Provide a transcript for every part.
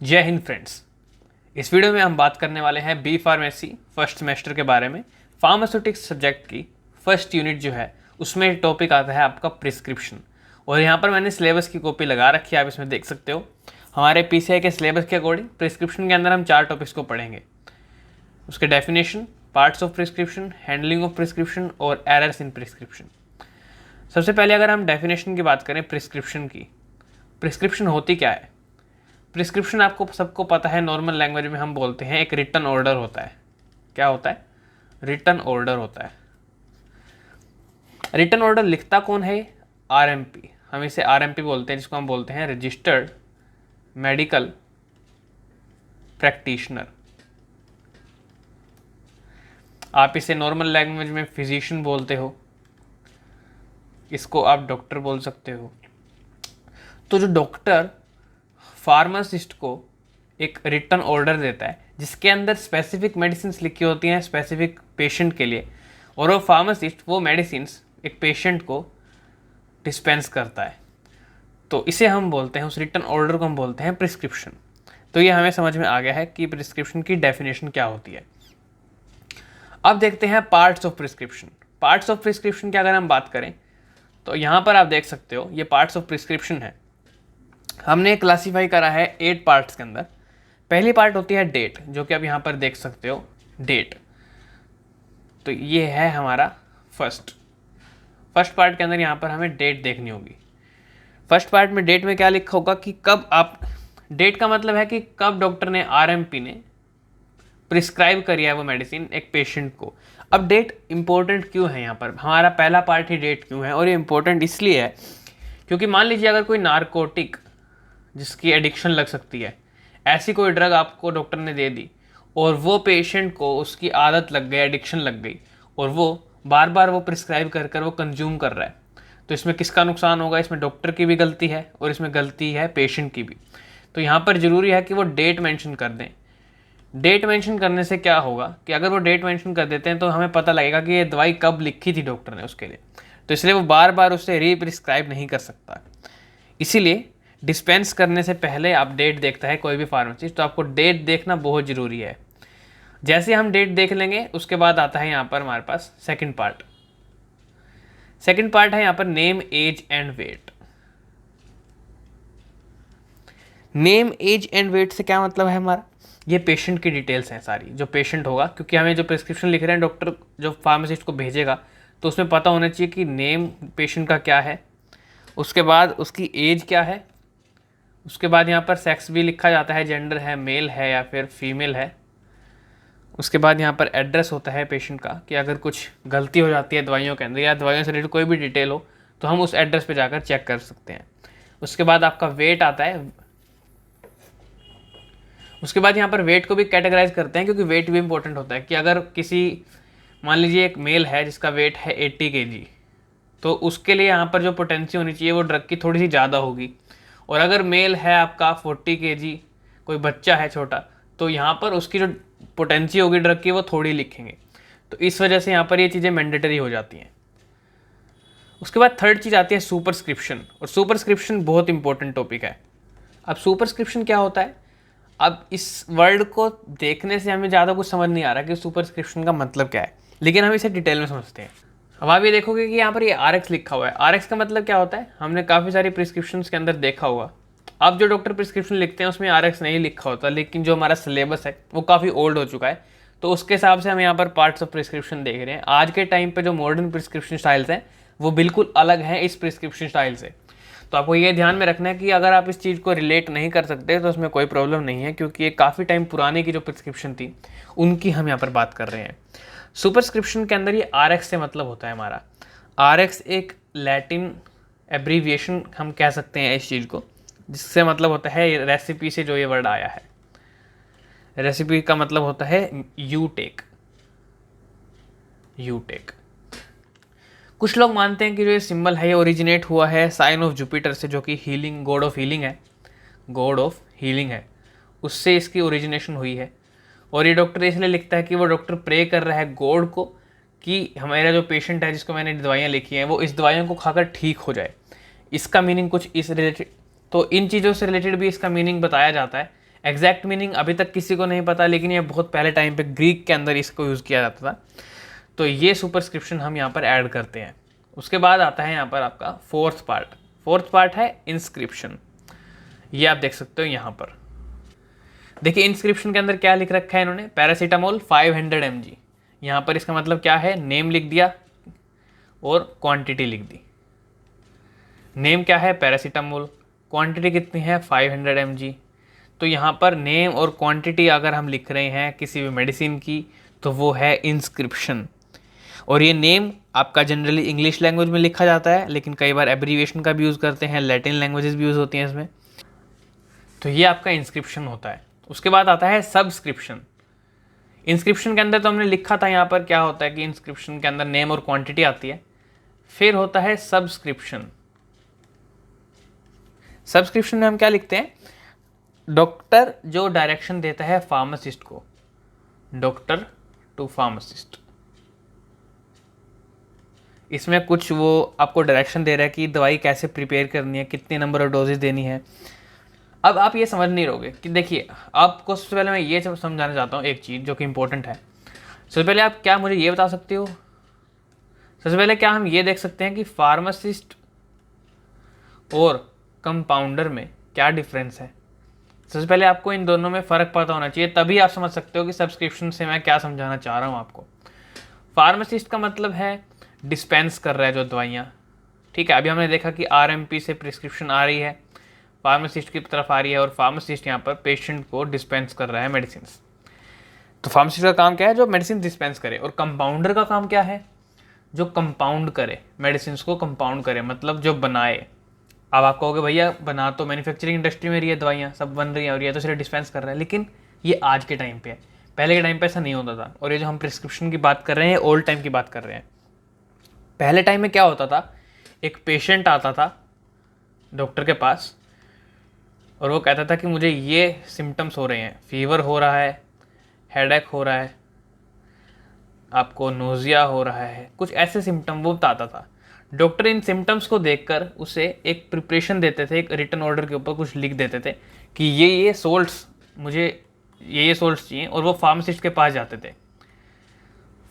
जय हिंद फ्रेंड्स। इस वीडियो में हम बात करने वाले हैं बी फार्मेसी फर्स्ट सेमेस्टर के बारे में। फार्मास्यूटिक्स सब्जेक्ट की फर्स्ट यूनिट जो है उसमें एक टॉपिक आता है आपका प्रिस्क्रिप्शन। और यहाँ पर मैंने सिलेबस की कॉपी लगा रखी है, आप इसमें देख सकते हो। हमारे पीसीआई के सिलेबस के अकॉर्डिंग प्रिस्क्रिप्शन के अंदर हम 4 टॉपिक्स को पढ़ेंगे। उसके definition, parts of prescription, handling of prescription और एरर्स इन प्रिस्क्रिप्शन। सबसे पहले अगर हम डेफिनेशन की बात करें प्रिस्क्रिप्शन की, प्रिस्क्रिप्शन होती क्या है? प्रिस्क्रिप्शन आपको सबको पता है, नॉर्मल लैंग्वेज में हम बोलते हैं एक रिटन ऑर्डर होता है। क्या होता है? रिटन ऑर्डर होता है। रिटन ऑर्डर लिखता कौन है? आरएमपी। हम इसे आरएमपी बोलते हैं, जिसको हम बोलते हैं रजिस्टर्ड मेडिकल प्रैक्टिशनर। आप इसे नॉर्मल लैंग्वेज में फिजिशियन बोलते हो, इसको आप डॉक्टर बोल सकते हो। तो जो डॉक्टर फार्मासिस्ट को एक रिटन ऑर्डर देता है जिसके अंदर स्पेसिफिक मेडिसिन लिखी होती हैं स्पेसिफिक पेशेंट के लिए, और वो फार्मासिस्ट वो मेडिसिन एक पेशेंट को डिस्पेंस करता है, तो इसे हम बोलते हैं, उस रिटन ऑर्डर को हम बोलते हैं प्रिस्क्रिप्शन। तो ये हमें समझ में आ गया है कि प्रिस्क्रिप्शन की डेफिनेशन क्या होती है। अब देखते हैं parts of prescription. Parts of prescription की अगर हम बात करें तो यहाँ पर आप देख सकते हो ये पार्ट्स ऑफ प्रिस्क्रिप्शन है। हमने क्लासीफाई करा है 8 पार्ट्स के अंदर। पहली पार्ट होती है डेट, जो कि आप यहाँ पर देख सकते हो डेट। तो ये है हमारा फर्स्ट पार्ट के अंदर यहाँ पर हमें डेट देखनी होगी। फर्स्ट पार्ट में डेट में क्या लिखा होगा कि कब आप, डेट का मतलब है कि कब डॉक्टर ने आरएमपी ने प्रिस्क्राइब करी है वो मेडिसिन एक पेशेंट को। अब डेट इंपॉर्टेंट क्यों है? यहाँ पर हमारा पहला पार्ट ही डेट क्यों है? और ये इंपॉर्टेंट इसलिए है क्योंकि मान लीजिए अगर कोई नारकोटिक जिसकी एडिक्शन लग सकती है, ऐसी कोई ड्रग आपको डॉक्टर ने दे दी और वो पेशेंट को उसकी आदत लग गई, एडिक्शन लग गई, और वो बार बार वो प्रिस्क्राइब कर कर वो कंज्यूम कर रहा है, तो इसमें किसका नुकसान होगा? इसमें डॉक्टर की भी गलती है और इसमें गलती है पेशेंट की भी। तो यहाँ पर ज़रूरी है कि वो डेट मेंशन कर दें। डेट मेंशन करने से क्या होगा कि अगर वो डेट मेंशन कर देते हैं तो हमें पता लगेगा कि ये दवाई कब लिखी थी डॉक्टर ने उसके लिए, तो इसलिए वो बार बार उससे रीप्रिस्क्राइब नहीं कर सकता। इसीलिए डिस्पेंस करने से पहले आप डेट देखता है कोई भी फार्मासिस्ट, तो आपको डेट देखना बहुत ज़रूरी है। जैसे हम डेट देख लेंगे उसके बाद आता है यहाँ पर हमारे पास सेकंड पार्ट। सेकंड पार्ट है यहाँ पर name, age and weight. Name, age and weight से क्या मतलब है हमारा? ये पेशेंट की डिटेल्स हैं सारी, जो पेशेंट होगा, क्योंकि हमें जो प्रिस्क्रिप्शन लिख रहे हैं डॉक्टर जो फार्मासिस्ट को भेजेगा तो उसमें पता होना चाहिए कि नेम पेशेंट का क्या है, उसके बाद उसकी एज क्या है, उसके बाद यहाँ पर सेक्स भी लिखा जाता है, जेंडर है, मेल है या फिर फीमेल है। उसके बाद यहाँ पर एड्रेस होता है पेशेंट का, कि अगर कुछ गलती हो जाती है दवाइयों के अंदर या दवाइयों से रिलेटेड कोई भी डिटेल हो तो हम उस एड्रेस पे जाकर चेक कर सकते हैं। उसके बाद आपका वेट आता है। उसके बाद यहाँ पर वेट को भी कैटेगराइज करते हैं, क्योंकि वेट भी इंपॉर्टेंट होता है कि अगर किसी, मान लीजिए एक मेल है जिसका वेट है 80 kg, तो उसके लिए यहाँ पर जो पोटेंसी होनी चाहिए वो ड्रग की थोड़ी सी ज़्यादा होगी। और अगर मेल है आपका 40 kg, कोई बच्चा है छोटा, तो यहाँ पर उसकी जो पोटेंसी होगी ड्रग की वो थोड़ी लिखेंगे। तो इस वजह से यहाँ पर ये चीज़ें मैंडेटरी हो जाती हैं। उसके बाद थर्ड चीज़ आती है सुपरस्क्रिप्शन, और सुपरस्क्रिप्शन बहुत इंपॉर्टेंट टॉपिक है। अब सुपरस्क्रिप्शन क्या होता है? अब इस वर्ड को देखने से हमें ज़्यादा कुछ समझ नहीं आ रहा कि सुपरस्क्रिप्शन का मतलब क्या है, लेकिन हम इसे डिटेल में समझते हैं। अब आप ये देखोगे कि यहाँ पर ये RX लिखा हुआ है। RX का मतलब क्या होता है? हमने काफ़ी सारी प्रिस्क्रिप्शन के अंदर देखा होगा। अब जो डॉक्टर प्रिस्क्रिप्शन लिखते हैं उसमें RX नहीं लिखा होता, लेकिन जो हमारा सिलेबस है वो काफ़ी ओल्ड हो चुका है, तो उसके हिसाब से हम यहाँ पर पार्ट्स ऑफ प्रिस्क्रिप्शन देख रहे हैं। आज के टाइम पर जो मॉडर्न प्रिस्क्रिप्शन स्टाइल्स हैं वो बिल्कुल अलग हैं इस प्रिस्क्रिप्शन स्टाइल से। तो आपको ये ध्यान में रखना है कि अगर आप इस चीज़ को रिलेट नहीं कर सकते तो उसमें कोई प्रॉब्लम नहीं है, क्योंकि ये काफ़ी टाइम पुराने की जो प्रिस्क्रिप्शन थी उनकी हम यहाँ पर बात कर रहे हैं। सुपरस्क्रिप्शन के अंदर ये RX से मतलब होता है हमारा। RX एक लैटिन एब्रीविएशन हम कह सकते हैं इस चीज़ को, जिससे मतलब होता है रेसिपी से जो ये वर्ड आया है। रेसिपी का मतलब होता है यू टेक। कुछ लोग मानते हैं कि जो ये सिंबल है ये ओरिजिनेट हुआ है साइन ऑफ जुपिटर से, जो कि हीलिंग, गॉड ऑफ हीलिंग है, उससे इसकी ओरिजिनेशन हुई है। और ये डॉक्टर इसलिए लिखता है कि वो डॉक्टर प्रे कर रहा है गॉड को कि हमारा जो पेशेंट है जिसको मैंने दवाइयाँ लिखी हैं वो इस दवाइयों को खाकर ठीक हो जाए। इसका मीनिंग कुछ इस रिलेटेड, तो इन चीज़ों से रिलेटेड भी इसका मीनिंग बताया जाता है। एग्जैक्ट मीनिंग अभी तक किसी को नहीं पता, लेकिन ये बहुत पहले टाइम पे ग्रीक के अंदर इसको यूज़ किया जाता था। तो ये सुपरस्क्रिप्शन हम यहाँ पर ऐड करते हैं। उसके बाद आता है यहाँ पर आपका फोर्थ पार्ट है इंस्क्रिप्शन। ये आप देख सकते हो यहाँ पर। देखिए इंस्क्रिप्शन के अंदर क्या लिख रखा है इन्होंने, पैरासीटामोल 500 mg। यहाँ पर इसका मतलब क्या है, नेम लिख दिया और क्वांटिटी लिख दी। नेम क्या है, पैरासीटामोल, क्वांटिटी कितनी है 500 mg। तो यहाँ पर नेम और क्वांटिटी अगर हम लिख रहे हैं किसी भी मेडिसिन की तो वो है इंस्क्रिप्शन। और ये नेम आपका जनरली इंग्लिश लैंग्वेज में लिखा जाता है, लेकिन कई बार एब्रीविएशन का भी यूज़ करते हैं, लैटिन लैंग्वेजेस भी यूज़ होती हैं इसमें। तो ये आपका इंस्क्रिप्शन होता है। उसके बाद आता है सब्सक्रिप्शन। इंस्क्रिप्शन के अंदर तो हमने लिखा था यहाँ पर क्या होता है कि इंस्क्रिप्शन के अंदर नेम और क्वांटिटी आती है। फिर होता है सब्सक्रिप्शन। सब्सक्रिप्शन में हम क्या लिखते हैं, डॉक्टर जो डायरेक्शन देता है फार्मासिस्ट को, डॉक्टर टू फार्मासिस्ट। इसमें कुछ वो आपको डायरेक्शन दे रहा है कि दवाई कैसे प्रिपेयर करनी है, कितने नंबर ऑफ डोजेज देनी है। अब आप ये समझ नहीं रहोगे कि देखिए, आपको सबसे पहले मैं ये समझाना चाहता हूँ एक चीज़ जो कि इंपॉर्टेंट है। सबसे पहले आप क्या मुझे ये बता सकते हो, सबसे पहले क्या हम ये देख सकते हैं कि फार्मासिस्ट और कंपाउंडर में क्या डिफरेंस है। सबसे पहले आपको इन दोनों में फ़र्क पता होना चाहिए, तभी आप समझ सकते हो कि सब्सक्रिप्शन से मैं क्या समझाना चाह रहा हूँ आपको। फार्मासिस्ट का मतलब है डिस्पेंस कर रहा है जो दवाइयाँ, ठीक है। अभी हमने देखा कि आरएमपी से प्रिस्क्रिप्शन आ रही है, फार्मासिस्ट की तरफ आ रही है, और फार्मासिस्ट यहाँ पर पेशेंट को डिस्पेंस कर रहा है मेडिसिन। तो फार्मासिस्ट का काम क्या है, जो मेडिसिन डिस्पेंस करे। और कंपाउंडर का काम क्या है, जो कंपाउंड करे, मेडिसिन को कंपाउंड करे, मतलब जो बनाए। अब आप कहोगे भैया बना तो मैन्युफैक्चरिंग इंडस्ट्री में रही है, दवाइयाँ सब बन रही हैं और ये तो सिर्फ डिस्पेंस कर रहा है, लेकिन ये आज के टाइम पे है, पहले के टाइम पे ऐसा नहीं होता था। और ये जो हम प्रिस्क्रिप्शन की बात कर रहे हैं, ओल्ड टाइम की बात कर रहे हैं। पहले टाइम में क्या होता था, एक पेशेंट आता था डॉक्टर के पास और वो कहता था कि मुझे ये सिम्टम्स हो रहे हैं, फीवर हो रहा है, हेडेक हो रहा है, आपको नोज़िया हो रहा है, कुछ ऐसे सिम्टम वो बताता था। डॉक्टर इन सिम्टम्स को देखकर उसे एक प्रिपरेशन देते थे, एक रिटन ऑर्डर के ऊपर कुछ लिख देते थे कि ये सोल्ट्स, मुझे ये सोल्ट्स चाहिए, और वो फार्मासिस्ट के पास जाते थे।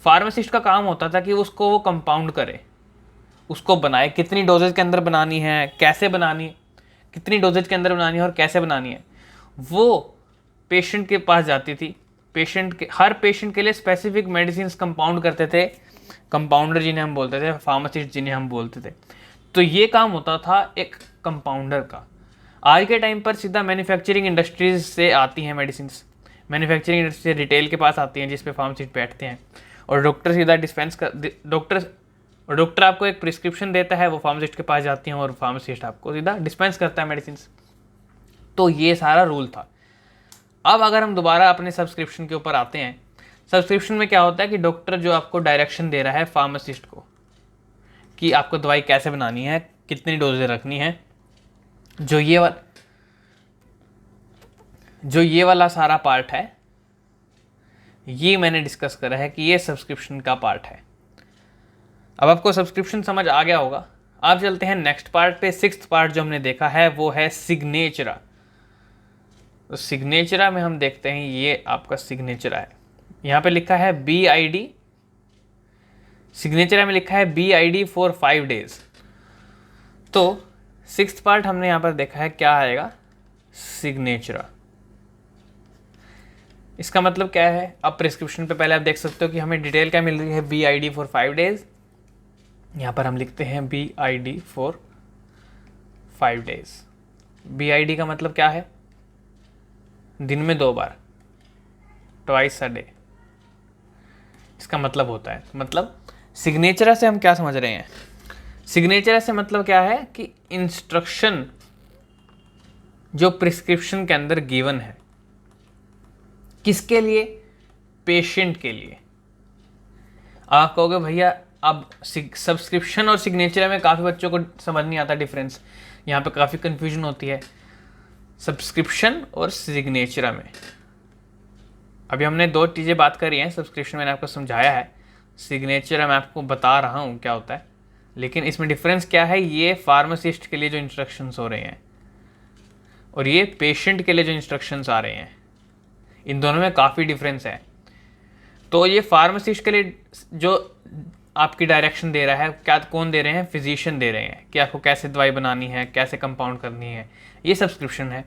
फार्मासिस्ट का काम होता था कि उसको वो कंपाउंड करे, उसको बनाए, कितनी डोजेज के अंदर बनानी है, कैसे बनानी है, कितनी डोजेज के अंदर बनानी है और कैसे बनानी है, वो पेशेंट के पास जाती थी। हर पेशेंट के लिए स्पेसिफिक मेडिसिन कंपाउंड करते थे, कंपाउंडर जिन्हें हम बोलते थे, फार्मासिस्ट जिन्हें हम बोलते थे। तो ये काम होता था एक कंपाउंडर का। आज के टाइम पर सीधा मैन्युफैक्चरिंग इंडस्ट्रीज से आती हैं मेडिसिन, मैन्युफैक्चरिंग इंडस्ट्री से रिटेल के पास आती हैं, जिस पे फार्मासिस्ट बैठते हैं, और डॉक्टर सीधा डिस्पेंस कर, डॉक्टर आपको एक प्रिस्क्रिप्शन देता है, वो फार्मासिस्ट के पास जाती हैं और फार्मासिस्ट आपको सीधा डिस्पेंस करता है मेडिसिन। तो ये सारा रूल था। अब अगर हम दोबारा अपने सब्सक्रिप्शन के ऊपर आते हैं, सब्सक्रिप्शन में क्या होता है कि डॉक्टर जो आपको डायरेक्शन दे रहा है फार्मासिस्ट को कि आपको दवाई कैसे बनानी है, कितनी डोजेज रखनी है, जो ये वाला सारा पार्ट है, ये मैंने डिस्कस करा है कि ये सब्सक्रिप्शन का पार्ट है। अब आपको सब्सक्रिप्शन समझ आ गया होगा। आप चलते हैं नेक्स्ट पार्ट पे। सिक्स्थ पार्ट जो हमने देखा है वो है सिग्नेचरा। तो सिग्नेचरा में हम देखते हैं, ये आपका सिग्नेचरा है, यहाँ पे लिखा है BID। सिग्नेचरा में लिखा है BID फॉर 5 days। तो सिक्स्थ पार्ट हमने यहाँ पर देखा है, क्या आएगा, सिग्नेचरा। इसका मतलब क्या है, अब प्रिस्क्रिप्शन पे पहले आप देख सकते हो कि हमें डिटेल क्या मिल रही है, BID फॉर 5 days। यहाँ पर हम लिखते हैं BID फॉर 5 days। BID का मतलब क्या है, दिन में 2 बार, ट्वाइस अ डे, इसका मतलब होता है। मतलब सिग्नेचरा से हम क्या समझ रहे हैं, सिग्नेचरा से मतलब क्या है कि इंस्ट्रक्शन जो प्रिस्क्रिप्शन के अंदर गिवन है, किसके लिए, पेशेंट के लिए। आप कहोगे भैया अब सब्सक्रिप्शन और सिग्नेचर में काफ़ी बच्चों को समझ नहीं आता डिफरेंस, यहाँ पे काफ़ी कंफ्यूजन होती है सब्सक्रिप्शन और सिग्नेचर में। अभी हमने 2 चीज़ें बात करी हैं, सब्सक्रिप्शन मैंने आपको समझाया है, सिग्नेचर मैं आपको बता रहा हूँ क्या होता है, लेकिन इसमें डिफरेंस क्या है, ये फार्मासिस्ट के लिए जो इंस्ट्रक्शंस हो रहे हैं, और ये पेशेंट के लिए जो इंस्ट्रक्शंस आ रहे हैं, इन दोनों में काफ़ी डिफरेंस है। तो ये फार्मासिस्ट के लिए जो आपकी डायरेक्शन दे रहा है, क्या कौन दे रहे हैं? फिजिशियन दे रहे हैं कि आपको कैसे दवाई बनानी है, कैसे कंपाउंड करनी है, ये सब्सक्रिप्शन है।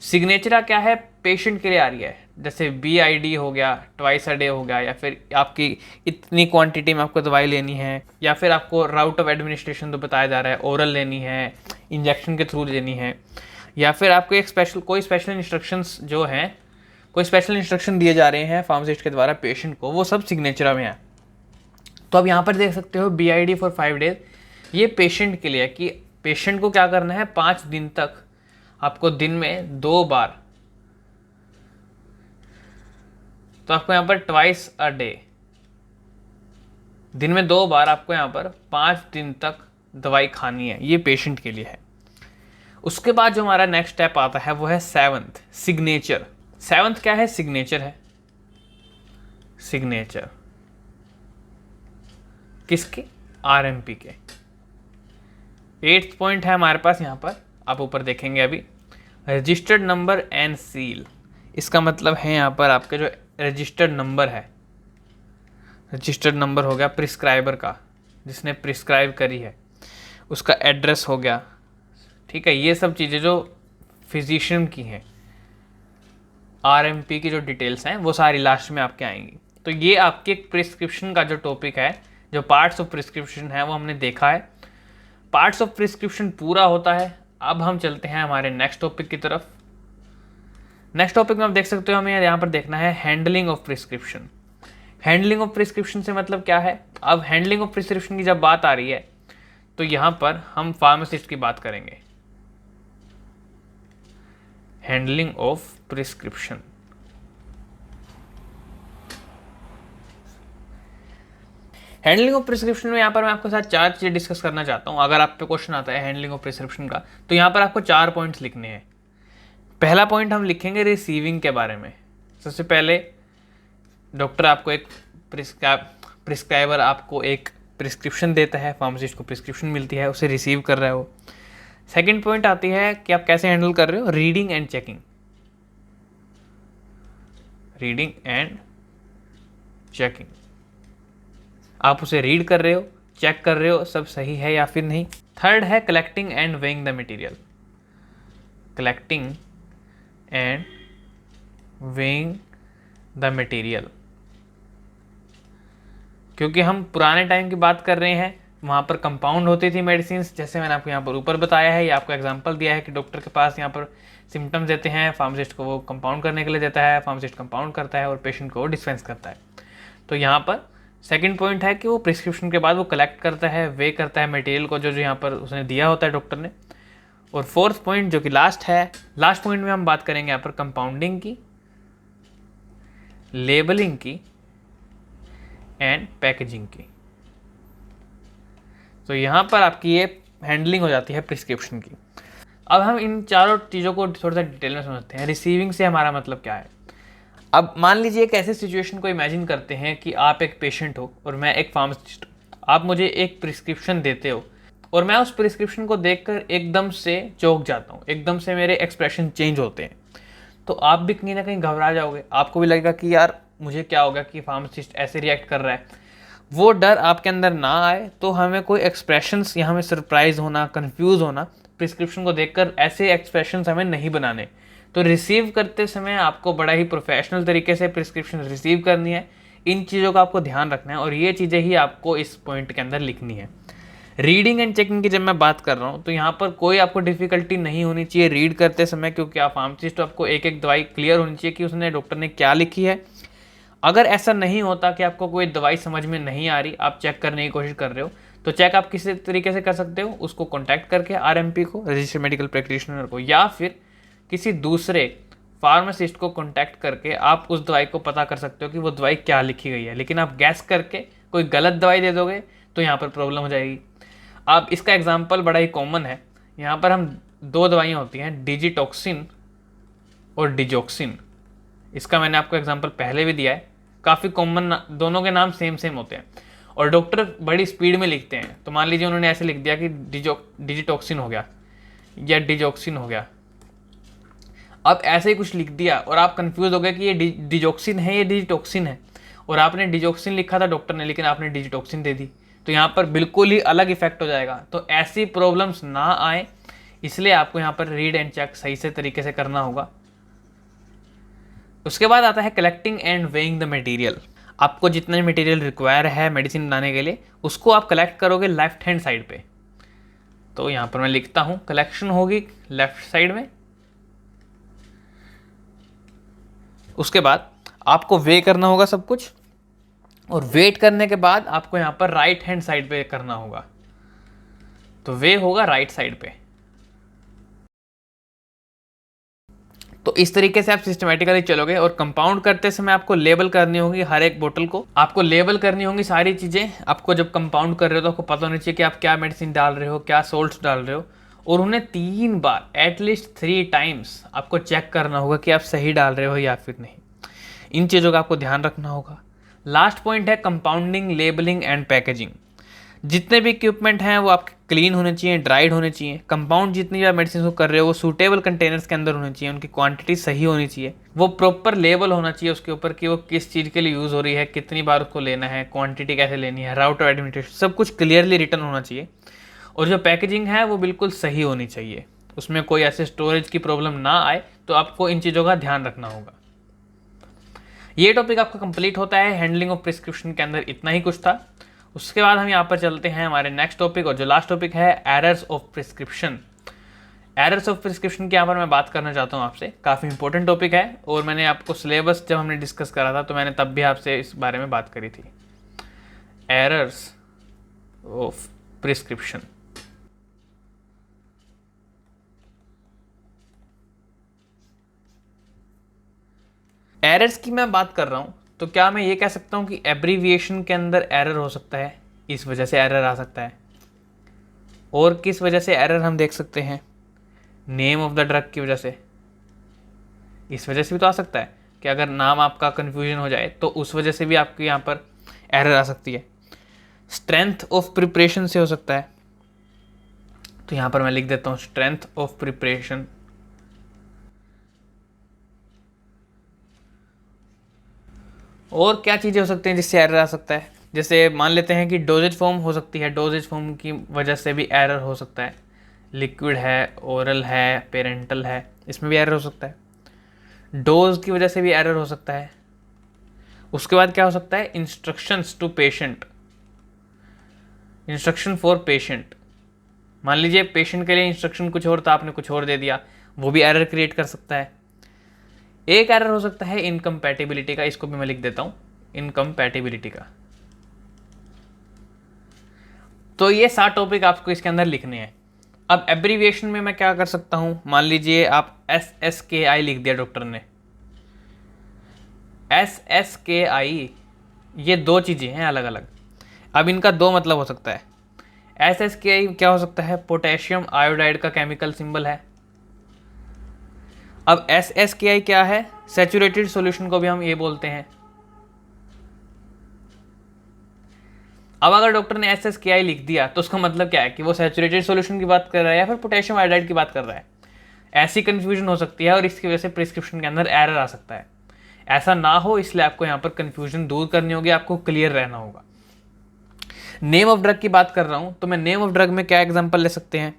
सिग्नेचरा क्या है? पेशेंट के लिए आ रही है, जैसे BID हो गया, ट्वाइस अ डे हो गया, या फिर आपकी इतनी क्वांटिटी में आपको दवाई लेनी है, या फिर आपको राउट ऑफ एडमिनिस्ट्रेशन तो बताया जा रहा है, ओरल लेनी है, इंजेक्शन के थ्रू लेनी है, या फिर आपको एक कोई स्पेशल इंस्ट्रक्शंस जो हैं, कोई स्पेशल इंस्ट्रक्शन दिए जा रहे हैं फार्मासिस्ट के द्वारा पेशेंट को, वो सब सिग्नेचरा में है। तो अब यहाँ पर देख सकते हो BID फॉर 5 डेज, ये पेशेंट के लिए है कि पेशेंट को क्या करना है, 5 दिन तक आपको दिन में 2 बार, तो आपको यहाँ पर ट्वाइस अ डे, दिन में 2 बार आपको यहाँ पर 5 दिन तक दवाई खानी है, ये पेशेंट के लिए है। उसके बाद जो हमारा नेक्स्ट स्टेप आता है वो है 7th, सिग्नेचर। 7th क्या है? सिग्नेचर है। सिग्नेचर किसके? RMP के। 8th पॉइंट है हमारे पास यहाँ पर, आप ऊपर देखेंगे अभी, रजिस्टर्ड नंबर एंड सील। इसका मतलब है यहाँ पर आपके जो रजिस्टर्ड नंबर है, रजिस्टर्ड नंबर हो गया प्रिस्क्राइबर का, जिसने प्रिस्क्राइब करी है, उसका एड्रेस हो गया, ठीक है। ये सब चीज़ें जो फिजिशियन की हैं, RMP की जो डिटेल्स हैं, वो सारी लास्ट में आपके आएंगी। तो ये आपके प्रिस्क्रिप्शन का जो टॉपिक है, जो पार्ट्स ऑफ प्रिस्क्रिप्शन है, वो हमने देखा है। पार्ट्स ऑफ प्रिस्क्रिप्शन पूरा होता है। अब हम चलते हैं हमारे नेक्स्ट टॉपिक की तरफ। नेक्स्ट टॉपिक में आप देख सकते हो, हमें यहाँ पर देखना है handling of prescription. Handling of prescription से मतलब क्या है? अब हैंडलिंग ऑफ प्रिस्क्रिप्शन की जब बात आ रही है, तो यहाँ पर हम फार्मासिस्ट की बात करेंगे। Handling of prescription, handling of prescription में यहाँ पर मैं आपके साथ 4 चीज़ें डिस्कस करना चाहता हूँ। अगर आप पे क्वेश्चन आता है हैंडलिंग ऑफ प्रिस्क्रिप्शन का, तो यहाँ पर आपको 4 पॉइंट्स लिखने हैं। पहला पॉइंट हम लिखेंगे रिसीविंग के बारे में। सबसे पहले डॉक्टर आपको एक प्रिस्क्राइबर आपको एक प्रिस्क्रिप्शन देता है, फार्मासिस्ट को प्रिस्क्रिप्शन मिलती है, उसे रिसीव कर रहे हो। सेकंड पॉइंट आती है कि आप कैसे हैंडल कर रहे हो, reading and checking. Reading and checking, आप उसे रीड कर रहे हो, चेक कर रहे हो सब सही है या फिर नहीं। थर्ड है collecting and weighing the material. Collecting and weighing the material, क्योंकि हम पुराने टाइम की बात कर रहे हैं, वहाँ पर कंपाउंड होती थी मेडिसिन, जैसे मैंने आपको यहाँ पर ऊपर बताया है, या आपको एग्जांपल दिया है कि डॉक्टर के पास यहाँ पर सिम्टम्स देते हैं, फार्मासिस्ट को वो कंपाउंड करने के लिए देता है, फार्मासिस्ट कंपाउंड करता है और पेशेंट को डिस्पेंस करता है। तो यहाँ पर सेकंड पॉइंट है कि वो प्रिस्क्रिप्शन के बाद वो कलेक्ट करता है, वे करता है मटेरियल को जो यहाँ पर उसने दिया होता है डॉक्टर ने। और फोर्थ पॉइंट जो कि लास्ट है, लास्ट पॉइंट में हम बात करेंगे यहाँ पर कंपाउंडिंग की, लेबलिंग की एंड पैकेजिंग की। तो यहाँ पर आपकी ये हैंडलिंग हो जाती है प्रिस्क्रिप्शन की। अब हम इन चारों चीज़ों को थोड़ा सा डिटेल में समझते हैं। रिसीविंग से हमारा मतलब क्या है? अब मान लीजिए एक ऐसे सिचुएशन को इमेजिन करते हैं कि आप एक पेशेंट हो और मैं एक फार्मासिस्ट। आप मुझे एक प्रिस्क्रिप्शन देते हो और मैं उस प्रिस्क्रिप्शन को देखकर एकदम से चौंक जाता हूँ, एकदम से मेरे एक्सप्रेशन चेंज होते हैं, तो आप भी कहीं ना कहीं घबरा जाओगे। आपको भी लगेगा कि यार मुझे क्या होगा कि फार्मासिस्ट ऐसे रिएक्ट कर रहा है। वो डर आपके अंदर ना आए तो हमें कोई एक्सप्रेशंस यहाँ में सरप्राइज होना, कंफ्यूज होना, प्रिस्क्रिप्शन को देखकर ऐसे एक्सप्रेशंस हमें नहीं बनाने। तो रिसीव करते समय आपको बड़ा ही प्रोफेशनल तरीके से प्रिस्क्रिप्शन रिसीव करनी है। इन चीज़ों का आपको ध्यान रखना है और ये चीज़ें ही आपको इस पॉइंट के अंदर लिखनी है। रीडिंग एंड चेकिंग की जब मैं बात कर रहा हूँ तो यहाँ पर कोई आपको डिफिकल्टी नहीं होनी चाहिए रीड करते समय, क्योंकि आप फार्मासिस्ट तो आपको एक एक दवाई क्लियर होनी चाहिए कि उसने डॉक्टर ने क्या लिखी है। अगर ऐसा नहीं होता कि आपको कोई दवाई समझ में नहीं आ रही, आप चेक करने की कोशिश कर रहे हो, तो चेक आप किसी तरीके से कर सकते हो, उसको कॉन्टैक्ट करके RMP को, रजिस्टर्ड मेडिकल प्रैक्टिशनर को, या फिर किसी दूसरे फार्मासिस्ट को कॉन्टैक्ट करके आप उस दवाई को पता कर सकते हो कि वो दवाई क्या लिखी गई है। लेकिन आप गैस करके कोई गलत दवाई दे दोगे तो यहाँ पर प्रॉब्लम हो जाएगी। आप इसका एग्जाम्पल बड़ा ही कॉमन है, यहाँ पर हम 2 दवाइयाँ होती हैं, डिजिटॉक्सिन और डिजॉक्सिन। इसका मैंने आपको एग्जाम्पल पहले भी दिया है, काफ़ी कॉमन, दोनों के नाम सेम सेम होते हैं और डॉक्टर बड़ी स्पीड में लिखते हैं। तो मान लीजिए उन्होंने ऐसे लिख दिया कि डिजिटॉक्सिन हो गया या डिजॉक्सिन हो गया, अब ऐसे ही कुछ लिख दिया और आप कंफ्यूज हो गए कि ये डिजोक्सिन है, ये डिजिटॉक्सिन है, और आपने डिजोक्सिन लिखा था डॉक्टर ने, लेकिन आपने डिजिटॉक्सिन दे दी, तो यहाँ पर बिल्कुल ही अलग इफेक्ट हो जाएगा। तो ऐसी प्रॉब्लम्स ना आए, इसलिए आपको यहाँ पर रीड एंड चेक सही से तरीके से करना होगा। उसके बाद आता है collecting and weighing the material. आपको जितना मटेरियल रिक्वायर है मेडिसिन बनाने के लिए, उसको आप कलेक्ट करोगे लेफ्ट हैंड साइड पे। तो यहाँ पर मैं लिखता हूँ कलेक्शन होगी लेफ्ट साइड में। उसके बाद आपको वे करना होगा सब कुछ, और वेट करने के बाद आपको यहाँ पर राइट हैंड साइड पे करना होगा। तो वे होगा राइट साइड पे। तो इस तरीके से आप सिस्टमेटिकली चलोगे, और कंपाउंड करते समय आपको लेबल करनी होगी हर एक बोतल को, आपको लेबल करनी होंगी सारी चीज़ें। आपको जब कंपाउंड कर रहे हो तो आपको पता होना चाहिए कि आप क्या मेडिसिन डाल रहे हो, क्या सोल्ट्स डाल रहे हो, और उन्हें 3 बार एटलीस्ट 3 टाइम्स आपको चेक करना होगा कि आप सही डाल रहे हो या फिर नहीं। इन चीज़ों का आपको ध्यान रखना होगा। लास्ट पॉइंट है कंपाउंडिंग, लेबलिंग एंड पैकेजिंग। जितने भी इक्विपमेंट हैं वो आपके क्लीन होने चाहिए, ड्राइड होने चाहिए। कंपाउंड जितनी भी आप मेडिसिन को कर रहे हो वो सूटेबल कंटेनर्स के अंदर होने चाहिए, उनकी क्वांटिटी सही होनी चाहिए, वो प्रॉपर लेबल होना चाहिए उसके ऊपर कि वो किस चीज़ के लिए यूज़ हो रही है, कितनी बार उसको लेना है, क्वांटिटी कैसे लेनी है, राउट ऑफ एडमिनिस्ट्रेशन, सब कुछ क्लियरली रिटर्न होना चाहिए। और जो पैकेजिंग है वो बिल्कुल सही होनी चाहिए, उसमें कोई ऐसे स्टोरेज की प्रॉब्लम ना आए। तो आपको इन चीज़ों का ध्यान रखना होगा। ये टॉपिक आपका कंप्लीट होता है। हैंडलिंग ऑफ प्रिस्क्रिप्शन के अंदर इतना ही कुछ था। उसके बाद हम यहाँ पर चलते हैं हमारे नेक्स्ट टॉपिक, और जो लास्ट टॉपिक है errors of prescription. Errors of prescription के यहाँ पर मैं बात करना चाहता हूँ आपसे। काफ़ी इंपॉर्टेंट टॉपिक है, और मैंने आपको सिलेबस जब हमने डिस्कस करा था तो मैंने तब भी आपसे इस बारे में बात करी थी। Errors of prescription. एरर्स की मैं बात कर रहा हूँ, तो क्या मैं ये कह सकता हूँ कि एब्रीविएशन के अंदर एरर हो सकता है, इस वजह से एरर आ सकता है। और किस वजह से एरर हम देख सकते हैं? नेम ऑफ द ड्रग की वजह से, इस वजह से भी तो आ सकता है कि अगर नाम आपका कन्फ्यूजन हो जाए तो उस वजह से भी आपके यहाँ पर एरर आ सकती है। स्ट्रेंथ ऑफ प्रिपरेशन से हो सकता है, तो यहाँ पर मैं लिख देता हूँ स्ट्रेंथ ऑफ प्रिपरेशन। और क्या चीज़ें हो सकती हैं जिससे एरर आ सकता है? जैसे मान लेते हैं कि डोजेज फॉर्म हो सकती है, डोजेज फॉर्म की वजह से भी एरर हो सकता है। लिक्विड है, ओरल है, पेरेंटल है, इसमें भी एरर हो सकता है। डोज की वजह से भी एरर हो सकता है। उसके बाद क्या हो सकता है? Instructions to patient, instruction for patient. मान लीजिए पेशेंट के लिए इंस्ट्रक्शन कुछ और था, आपने कुछ और दे दिया, वो भी एरर क्रिएट कर सकता है। एक एरर हो सकता है इनकम्पैटिबिलिटी का, इसको भी मैं लिख देता हूं इनकम्पैटिबिलिटी का। तो ये 7 टॉपिक आपको इसके अंदर लिखने हैं। अब एब्रीविएशन में मैं क्या कर सकता हूं? मान लीजिए आप SSKI लिख दिया डॉक्टर ने। SSKI ये 2 चीज़ें हैं अलग अलग। अब इनका 2 मतलब हो सकता है। SSKI क्या हो सकता है? पोटेशियम आयोडाइड का केमिकल सिंबल है। अब SSKI क्या है? सैचुरेटेड सॉल्यूशन को भी हम ये बोलते हैं। अब अगर डॉक्टर ने SSKI लिख दिया तो उसका मतलब क्या है कि वो सैचुरेटेड सॉल्यूशन की बात कर रहा है या फिर पोटेशियम आयोडाइड की बात कर रहा है। ऐसी कंफ्यूजन हो सकती है और इसकी वजह से प्रिस्क्रिप्शन के अंदर एरर आ सकता है। ऐसा ना हो इसलिए आपको यहाँ पर कंफ्यूजन दूर करनी होगी, आपको क्लियर रहना होगा। नेम ऑफ ड्रग की बात कर रहा हूं, तो मैं नेम ऑफ ड्रग में क्या एग्जांपल ले सकते हैं?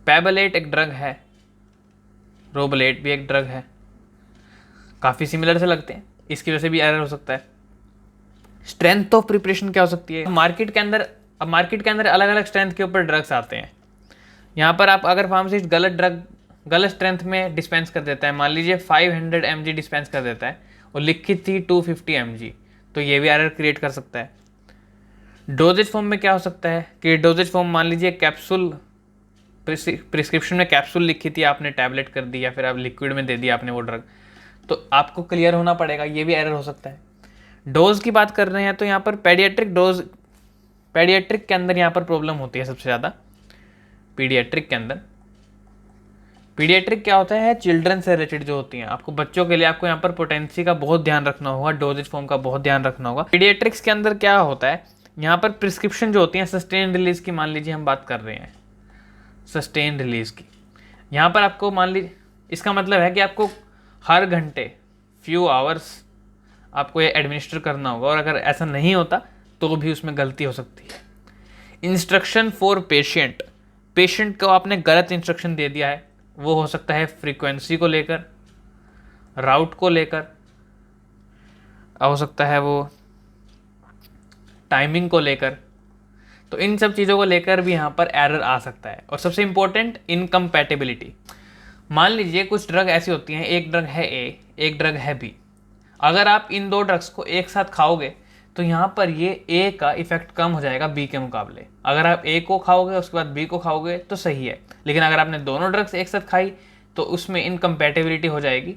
पैबलेट एक ड्रग है, रोबलेट भी एक ड्रग है, काफ़ी सिमिलर से लगते हैं, इसकी वजह से भी एरर हो सकता है। स्ट्रेंथ ऑफ प्रिपरेशन क्या हो सकती है? मार्केट के अंदर अलग अलग स्ट्रेंथ के ऊपर ड्रग्स आते हैं। यहाँ पर आप अगर फार्मासिस्ट गलत स्ट्रेंथ में डिस्पेंस कर देता है, मान लीजिए 500 mg डिस्पेंस कर देता है और लिखित थी 250 mg, तो ये भी एरर क्रिएट कर सकता है। डोजेज फॉर्म में क्या हो सकता है कि डोजेज फॉर्म मान लीजिए कैप्सूल, प्रिस्क्रिप्शन में कैप्सूल लिखी थी, आपने टैबलेट कर दी या फिर आप लिक्विड में दे दिया आपने वो ड्रग, तो आपको क्लियर होना पड़ेगा, ये भी एरर हो सकता है। डोज की बात कर रहे हैं तो यहाँ पर पेडियाट्रिक के अंदर यहाँ पर प्रॉब्लम होती है सबसे ज़्यादा। पीडियाट्रिक के अंदर, पीडियाट्रिक क्या होता है? चिल्ड्रन से रिलेटेड जो होती हैं, आपको बच्चों के लिए आपको यहाँ पर पोटेंसी का बहुत ध्यान रखना होगा, डोजेज फॉर्म का बहुत ध्यान रखना होगा। पीडियाट्रिक्स के अंदर क्या होता है? यहाँ पर प्रिस्क्रिप्शन जो होती हैं सस्टेन रिलीज की, मान लीजिए हम बात कर रहे हैं सस्टेन रिलीज की, यहाँ पर आपको मान लीजिए इसका मतलब है कि आपको हर घंटे फ्यू आवर्स आपको ये एडमिनिस्टर करना होगा, और अगर ऐसा नहीं होता तो भी उसमें गलती हो सकती है। इंस्ट्रक्शन फॉर पेशेंट, पेशेंट को आपने गलत इंस्ट्रक्शन दे दिया है, वो हो सकता है फ्रीक्वेंसी को लेकर, राउट को लेकर, हो सकता है वो टाइमिंग को लेकर। तो इन सब चीज़ों को लेकर भी यहाँ पर एरर आ सकता है। और सबसे इम्पोर्टेंट, इनकम्पैटिबिलिटी। मान लीजिए कुछ ड्रग ऐसी होती हैं, एक ड्रग है ए, एक ड्रग है बी। अगर आप इन दो ड्रग्स को एक साथ खाओगे तो यहाँ पर ये ए का इफेक्ट कम हो जाएगा बी के मुकाबले। अगर आप ए को खाओगे उसके बाद बी को खाओगे तो सही है, लेकिन अगर आपने दोनों ड्रग्स एक साथ खाई तो उसमें इनकम्पैटिबिलिटी हो जाएगी,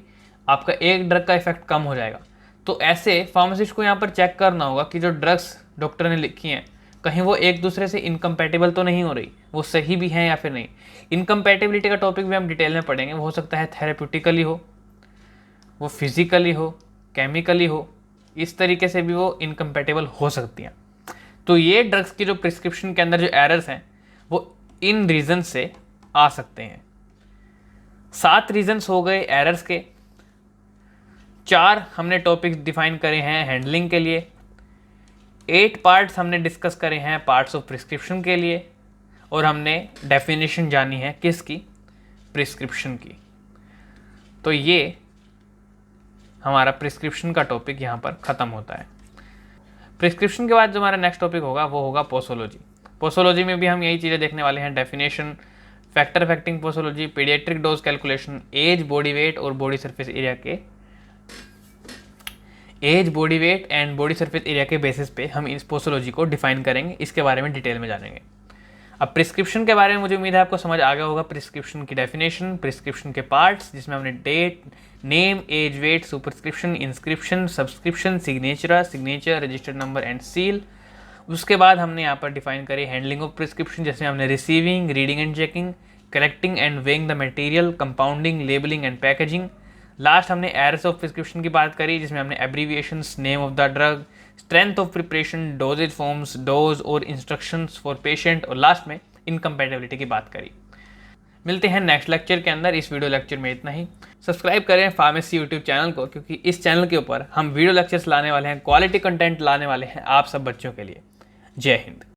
आपका एक ड्रग का इफेक्ट कम हो जाएगा। तो ऐसे फार्मासिस्ट को यहाँ पर चेक करना होगा कि जो ड्रग्स डॉक्टर ने लिखी हैं कहीं वो एक दूसरे से इनकम्पैटिबल तो नहीं हो रही, वो सही भी हैं या फिर नहीं। इनकम्पैटिबिलिटी का टॉपिक भी हम डिटेल में पढ़ेंगे। वो हो सकता है थेरेप्यूटिकली हो, वो फिजिकली हो, केमिकली हो, इस तरीके से भी वो इनकम्पैटिबल हो सकती हैं। तो ये ड्रग्स की जो प्रिस्क्रिप्शन के अंदर जो एरर्स हैं वो इन रीजन से आ सकते हैं। 7 रीजन्स हो गए एरर्स के। 4 हमने टॉपिक डिफाइन करे हैं हैंडलिंग के लिए। 8 पार्ट्स हमने डिस्कस करे हैं पार्ट्स ऑफ प्रिस्क्रिप्शन के लिए, और हमने डेफिनेशन जानी है किसकी, प्रिस्क्रिप्शन की। तो ये हमारा प्रिस्क्रिप्शन का टॉपिक यहाँ पर ख़त्म होता है। प्रिस्क्रिप्शन के बाद जो हमारा नेक्स्ट टॉपिक होगा वो होगा पोसोलॉजी। पोसोलॉजी में भी हम यही चीज़ें देखने वाले हैं, definition, factor affecting posology, pediatric dose calculation, age, body weight और बॉडी सरफेस एरिया के age, body weight and body surface area के बेसिस पे हम इस पोसोलॉजी को डिफाइन करेंगे, इसके बारे में डिटेल में जानेंगे। अब प्रिस्क्रिप्शन के बारे में मुझे उम्मीद है आपको समझ आ गया होगा। प्रिस्क्रिप्शन की डेफिनेशन, प्रिस्क्रिप्शन के पार्ट्स जिसमें हमने date, name, age, weight, superscription, inscription, subscription, signature, registered number and seal. उसके बाद हमने यहाँ पर डिफाइन करी हैंडलिंग ऑफ प्रिस्क्रिप्शन, जिसमें हमने receiving, reading and checking, collecting and weighing the material, compounding, labelling and packaging. Last हमने एरर्स ऑफ प्रिस्क्रिप्शन की बात करी, जिसमें हमने abbreviations, name of the drug, strength of preparation, dosage forms, dose और instructions for patient, और last में incompatibility की बात करी। मिलते हैं नेक्स्ट लेक्चर के अंदर। इस वीडियो लेक्चर में इतना ही। सब्सक्राइब करें फार्मेसी यूट्यूब चैनल को, क्योंकि इस चैनल के ऊपर हम वीडियो लेक्चर्स लाने वाले हैं, क्वालिटी कंटेंट लाने वाले हैं आप सब बच्चों के लिए। जय हिंद।